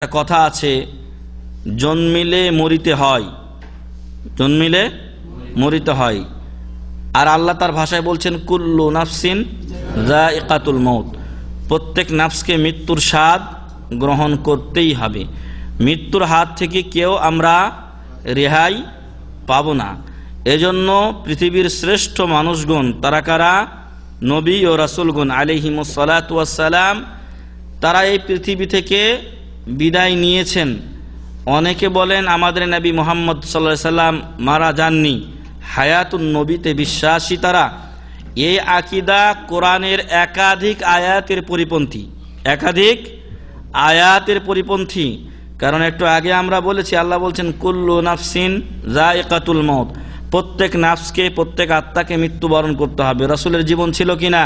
একটা কথা আছে, জন্মিলে মরিতে হয়, জন্মিলে মরিতে হয়। আর আল্লাহ তার ভাষায় বলছেন কুল্লু নাফসিন যায়িকাতুল মউত, প্রত্যেক নাফসকে মৃত্যুর স্বাদ গ্রহণ করতেই হবে। মৃত্যুর হাত থেকে কেউ আমরা রেহাই পাব না। এজন্য পৃথিবীর শ্রেষ্ঠ মানুষগণ তারা কারা? নবী ও রাসূলগণ আলাইহিমুস সালাতু ওয়াস সালাম, তারা এই পৃথিবী থেকে বিদায় নিয়েছেন। অনেকে বলেন আমাদের নবী মুহাম্মদ সাল্লাল্লাহু আলাইহি সাল্লাম মারা যাননি, হায়াতুন নবীতে বিশ্বাসী তারা। এই আকীদা কোরআনের একাধিক আয়াতের পরিপন্থী, একাধিক আয়াতের পরিপন্থী। কারণ একটু আগে আমরা বলেছি, আল্লাহ বলছেন কুল্লু নাফসিন যায়িকাতুল মউত, প্রত্যেক নাফসকে, প্রত্যেক আত্মাকে মৃত্যুবরণ করতে হবে। রাসূলের জীবন ছিল কিনা?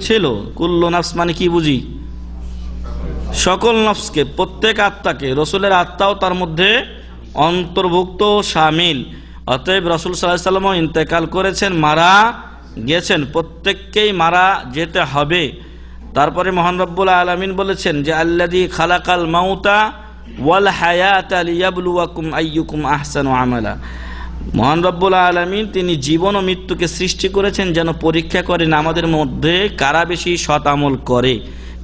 ছিল। কুল্লু নাফস মানে কি বুঝি? সকল নফসকে, প্রত্যেক আত্মাকে। রসুলের আত্মাও তার মধ্যে অন্তর্ভুক্ত, শামিল। অতএব রসুল সাল্লাল্লাহু আলাইহি ওয়াসাল্লাম ইন্তেকাল করেছেন, মারা গেছেন, প্রত্যেককেই মারা যেতে হবে। তারপরে মহান রব্বুল আলামিন বলেছেন যে আল্লাযী খালাকাল মাউতা ওয়াল হায়াতা লিয়াবলুয়াকুম আইয়ুকুম আহসানু আমালা। মহান রব্বুল আলামিন তিনি জীবন ও মৃত্যুকে সৃষ্টি করেছেন যেন পরীক্ষা করেন আমাদের মধ্যে কারা বেশি সৎ আমল করে,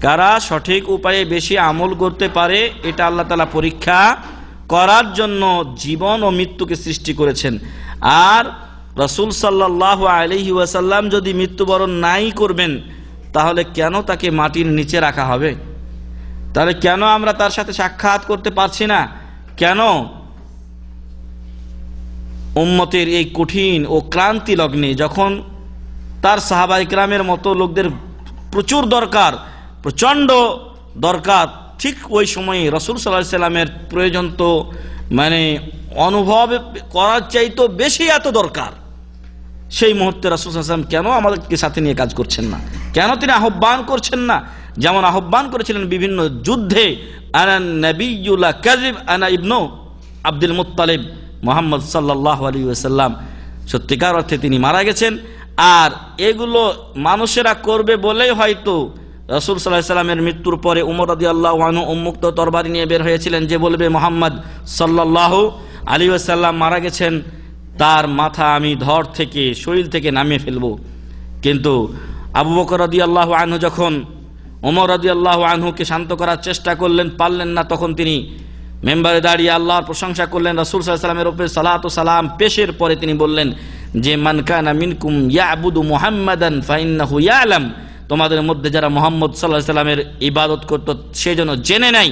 কারা সঠিক উপায়ে বেশি আমল করতে পারে। এটা আল্লাহ তাআলা পরীক্ষা করার জন্য জীবন ও মৃত্যুকে সৃষ্টি করেছেন। আর রাসূল সাল্লাল্লাহু আলাইহি ওয়াসাল্লাম যদি মৃত্যুবরণ নাই করবেন, তাহলে কেন তাকে মাটির নিচে রাখা হবে? তাহলে কেন আমরা তার সাথে সাক্ষাৎ করতে পারছি না? কেন উম্মতের এই কঠিন ও ক্লান্তি লগ্নে, যখন তার সাহাবায়ে কেরামের মতো লোকদের প্রচুর দরকার, প্রচণ্ড দরকার, ঠিক ওই সময়ে রাসূল সাল্লাল্লাহু আলাইহি সাল্লামের প্রয়োজন তো মানে অনুভব করার চাইতো বেশি এত দরকার। সেই মুহূর্তে রাসূল সাল্লাল্লাহু আলাইহি সাল্লাম কেন আমাদেরকে সাথে নিয়ে কাজ করছেন না? কেন তিনি আহ্বান করছেন না? যেমন আহ্বান করেছিলেন বিভিন্ন যুদ্ধে, আনা নাবিয়্যু লা কাযিব আনা ইবনু আব্দুল মুত্তালিব, মুহাম্মদ সাল্লাল্লাহু আলাইহি ওয়াসাল্লাম সত্যিকার অর্থে তিনি মারা গেছেন। আর এগুলো মানুষেরা করবে বলেই হয়তো রাসূল সাল্লাল্লাহু আলাইহি সাল্লামের মৃত্যুর পরে উমর রাদিয়াল্লাহু আনহু উন্মুক্ত তরবারি নিয়ে বের হয়েছিলেন, যে বলবে মুহাম্মদ সাল্লাল্লাহু আলাইহি ওয়াসাল্লাম মারা গেছেন, তার মাথা আমি ধর থেকে, শরীর থেকে নামিয়ে ফেলব। কিন্তু আবু বকর রাদিয়াল্লাহু আনহু যখন ওমর রাদিয়াল্লাহু আনহুকে শান্ত করার চেষ্টা করলেন, পারলেন না, তখন তিনি মেম্বারে দাঁড়িয়ে আল্লাহর প্রশংসা করলেন। রাসূল সাল্লাল্লাহু আলাইহি ওয়াসাল্লামের উপরে সালাত ও সালাম পেশের পরে তিনি বললেন যে মান কানা মিনকুম ইয়াবুদু মুহাম্মাদান ফাইন্নাহু ইয়ালাম, তোমাদের মধ্যে যারা মুহাম্মদ সাল্লাল্লাহু আলাইহি ওয়াসাল্লামের ইবাদত করত সে যেন জেনে নেয়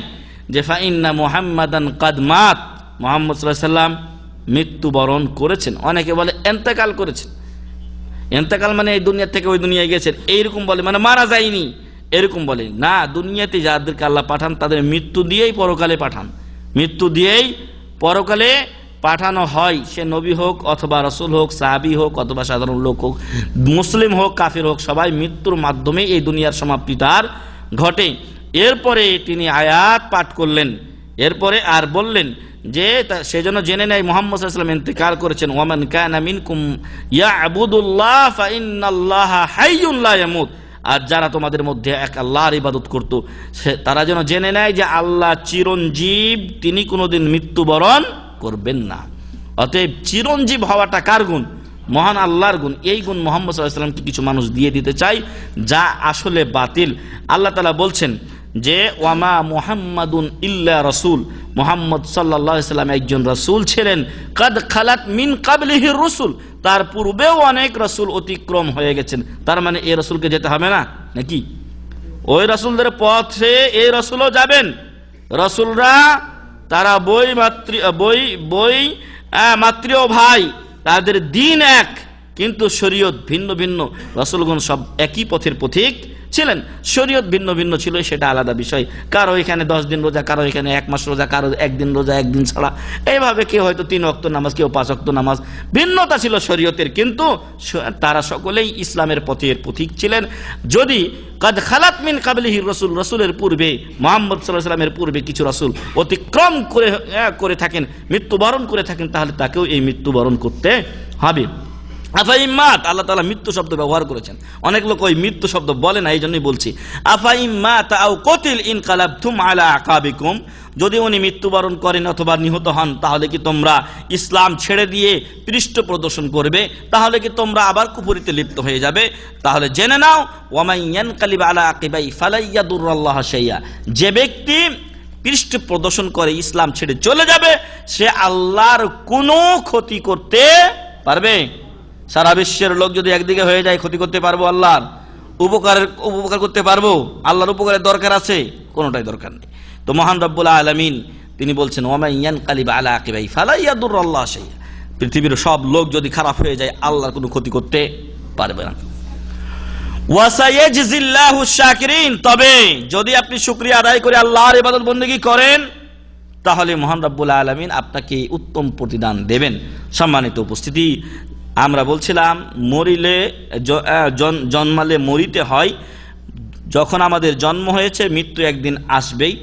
যে ফাইন্না মুহাম্মাদান কাদ মাত, মুহাম্মদ সাল্লাল্লাহু আলাইহি ওয়াসাল্লাম মৃত্যুবরণ করেছেন। অনেকে বলে ইন্তেকাল করেছেন, ইন্তেকাল মানে এই দুনিয়া থেকে ওই দুনিয়ায় গেছেন, এইরকম বলে, মানে মারা যায়নি এরকম বলে না। দুনিয়াতে যাদেরকে আল্লাহ পাঠান তাদের মৃত্যু দিয়েই পরকালে পাঠান, মৃত্যু দিয়েই পরকালে পাঠানো হয়। সে নবী হোক অথবা রাসূল হোক, সাহাবী হোক অথবা সাধারণ লোক হোক, মুসলিম হোক কাফির হোক, সবাই মৃত্যুর মাধ্যমে এই দুনিয়ার সমাপ্তি তার ঘটে। এরপরে তিনি আয়াত পাঠ করলেন, এরপরে আর বললেন যে সেজন্য জেনে নেয় মুহাম্মদ সাল্লাল্লাহু আলাইহি ওয়াসাল্লাম ইন্তেকাল করেছেন। ওয়ামান কানা মিনকুম ইয়াবুদুল্লাহ ফাইন্নাল্লাহা হাইয়ুন লা ইয়ামুত, আর যারা তোমাদের মধ্যে এক আল্লাহর ইবাদত করত তারা যেন জেনে নেয় যে আল্লাহ চিরঞ্জীব, তিনি কোনোদিন মৃত্যুবরণ করবেন না। অতএব চিরঞ্জীব হওয়াটা কার গুণ? মহান আল্লাহর গুণ। এই গুণ মুহাম্মদ সাল্লাল্লাহু আলাইহি ওয়াসাল্লামকে কিছু মানুষ দিয়ে দিতে চায়, যা আসলে বাতিল। আল্লাহ তাআলা বলছেন যে ওয়ামা মুহাম্মাদুন ইল্লা রাসূল, মুহাম্মদ সাল্লাল্লাহু আলাইহি ওয়াসাল্লাম একজন রাসূল ছিলেন। কাদ খালাত মিন কাবলিহি রাসূল, তার পূর্বেও অনেক রাসূল অতিক্রম হয়ে গেছেন। তার মানে এই রাসূলকে যেতে হবে না নাকি? ওই রাসূলদের পথে এই রাসূলও যাবেন। রাসূলরা তারা মাতৃ ভাই, তাদের দিন এক, কিন্তু শরীয়ত ভিন্ন ভিন্ন। রাসূলগণ সব একই পথের পথিক ছিলেন, শরীয়ত ভিন্ন ভিন্ন ছিল, সেটা আলাদা বিষয়। কারো এখানে 10 দিন রোজা, কারো এখানে 1 মাস রোজা, কারো 1 দিন রোজা 1 দিন ছাড়া, এইভাবে কেউ হয়তো 3 ওয়াক্ত নামাজ, কেউ 5 ওয়াক্ত নামাজ, ভিন্নতা ছিল শরীয়তের, কিন্তু তারা সকলেই ইসলামের পথের পথিক ছিলেন। যদি কাদ খালাত মিন কাবলিহি রাসূল, রাসূলের পূর্বে, মুহাম্মদ সাল্লাল্লাহু আলাইহি ওয়াসাল্লামের পূর্বে কিছু রাসূল অতিক্রম করে থাকেন, মৃত্যুবরণ করে থাকেন, তাহলে তাকেও এই মৃত্যুবরণ করতে হবে। আফাইম্মাত, আল্লাহ তাআলা মৃত্যু শব্দ ব্যবহার করেছেন। অনেক লোক ওই মৃত্যু শব্দ বলে না, এই জন্যই বলছি। আফাইম্মাত আও কুতিল ইনকালাবতুম আলা আকাবিকুম, যদি উনি মৃত্যুবরণ করেন অথবা নিহত হন, তাহলে কি তোমরা ইসলাম ছেড়ে দিয়ে পৃষ্ঠ প্রদর্শন করবে? তাহলে কি তোমরা আবার কুফরিতে লিপ্ত হয়ে যাবে? তাহলে জেনে নাও, ওয়ামান ইয়ানকালিব আলা আকিবাই ফালা ইয়াদুরুল্লাহ শাইআ, যে ব্যক্তি পৃষ্ঠ প্রদর্শন করে ইসলাম ছেড়ে চলে যাবে, সে আল্লাহর কোনো ক্ষতি করতে পারবে? সারা বিশ্বের লোক যদি একদিকে হয়ে যায়, ক্ষতি করতে পারবো? আল্লাহর উপকার করতে পারবো? আল্লাহর উপকারের দরকার আছে? কোনোটাই দরকার নেই। তো মহান রব্বুল আলামিন তিনি বলছেন, ওয়ামান ইয়ানকালিব আলা আকিবাই ফালা ইয়াদুরুল্লাহ শাইআ, পৃথিবীর সব লোক যদি খারাপ হয়ে যায়, আল্লাহর কোনো ক্ষতি করতে পারবে না। ওয়াসায়াজজিল্লাহু শাকিরিন, তবে যদি আপনি শুকরিয়া আদায় করে আল্লাহর ইবাদত বন্দেগী করেন, তাহলে মহান রব্বুল আলামিন আপনাকে উত্তম প্রতিদান দেবেন। সম্মানিত উপস্থিতি, আমরা বলছিলাম মরিলে জন্মালে মরিতে হয়। যখন আমাদের জন্ম হয়েছে, মৃত্যু একদিন আসবেই।